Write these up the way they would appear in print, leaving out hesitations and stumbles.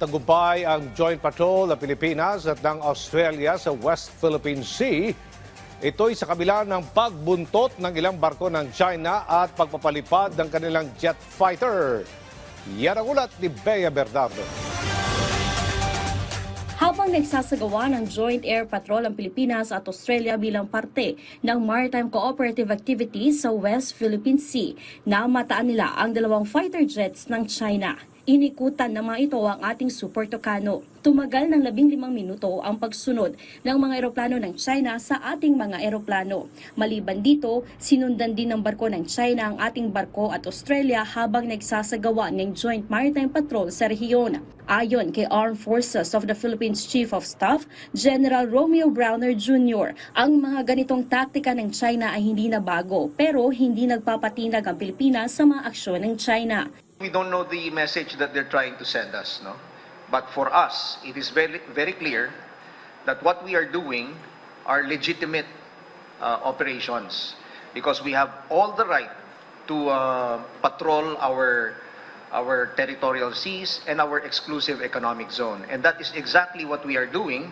matagumpay ang joint patrol ng Pilipinas at ng Australia sa West Philippine Sea. Ito'y sa kabila ng pagbuntot ng ilang barko ng China at pagpapalipad ng kanilang jet fighter. Yan ang ulat ni Bea Bernardo. Habang nagsasagawa ng Joint Air Patrol ang Pilipinas at Australia bilang parte ng Maritime Cooperative Activities sa West Philippine Sea, namataan nila ang dalawang fighter jets ng China. Inikutan ng mga ito ang ating Super Tucano. Tumagal ng 15 minuto ang pagsunod ng mga eroplano ng China sa ating mga eroplano. Maliban dito, sinundan din ng barko ng China ang ating barko at Australia habang nagsasagawa ng Joint Maritime Patrol sa rehiyon. Ayon kay Armed Forces of the Philippines Chief of Staff, General Romeo Browner Jr., ang mga ganitong taktika ng China ay hindi na bago pero hindi nagpapatinag ang Pilipinas sa mga aksyon ng China. We don't know the message that they're trying to send us, no? But for us, it is very, very clear that what we are doing are legitimate operations because we have all the right to patrol our territorial seas and our exclusive economic zone. And that is exactly what we are doing,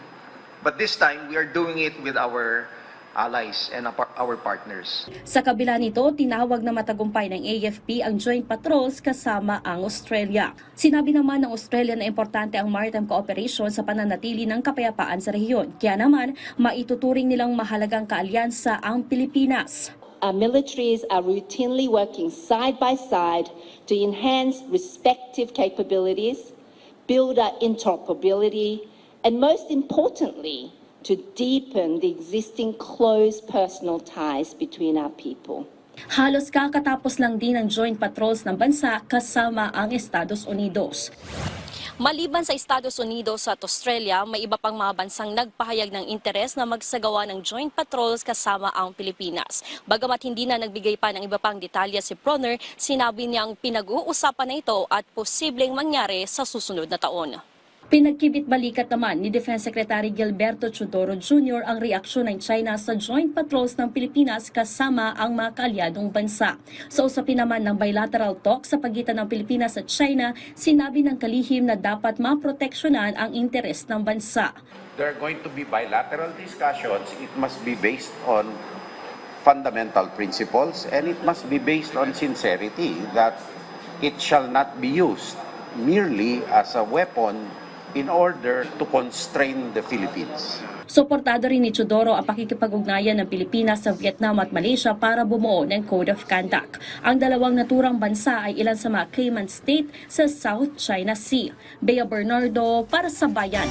but this time we are doing it with our allies and our partners. Sa kabila nito, tinawag na matagumpay ng AFP ang joint patrols kasama ang Australia. Sinabi naman ng Australia na importante ang maritime cooperation sa pananatili ng kapayapaan sa rehiyon. Kaya naman, maituturing nilang mahalagang kaalyansa ang Pilipinas. Our militaries are routinely working side by side to enhance respective capabilities, build our interoperability, and most importantly, to deepen the existing close personal ties between our people. Halos kakatapos lang din ang joint patrols ng bansa kasama ang Estados Unidos. Maliban sa Estados Unidos at Australia, may iba pang mga bansang nagpahayag ng interes na magsagawa ng joint patrols kasama ang Pilipinas. Bagamat hindi na nagbigay pa ng iba pang detalye si Bronner, sinabi niyang pinag-uusapan na ito at posibleng mangyari sa susunod na taon. Pinagkibit-balikat naman ni Defense Secretary Gilberto Teodoro Jr. ang reaksyon ng China sa joint patrols ng Pilipinas kasama ang mga kaalyadong bansa. Sa usapin naman ng bilateral talks sa pagitan ng Pilipinas at China, sinabi ng kalihim na dapat maproteksyonan ang interes ng bansa. There are going to be bilateral discussions. It must be based on fundamental principles and it must be based on sincerity that it shall not be used merely as a weapon in order to constrain the Philippines. Suportado rin ni Teodoro ang pakikipag-ugnayan ng Pilipinas sa Vietnam at Malaysia para bumuo ng Code of Conduct. Ang dalawang naturang bansa ay ilan sa mga claimant state sa South China Sea. Bea Bernardo para sa Bayan.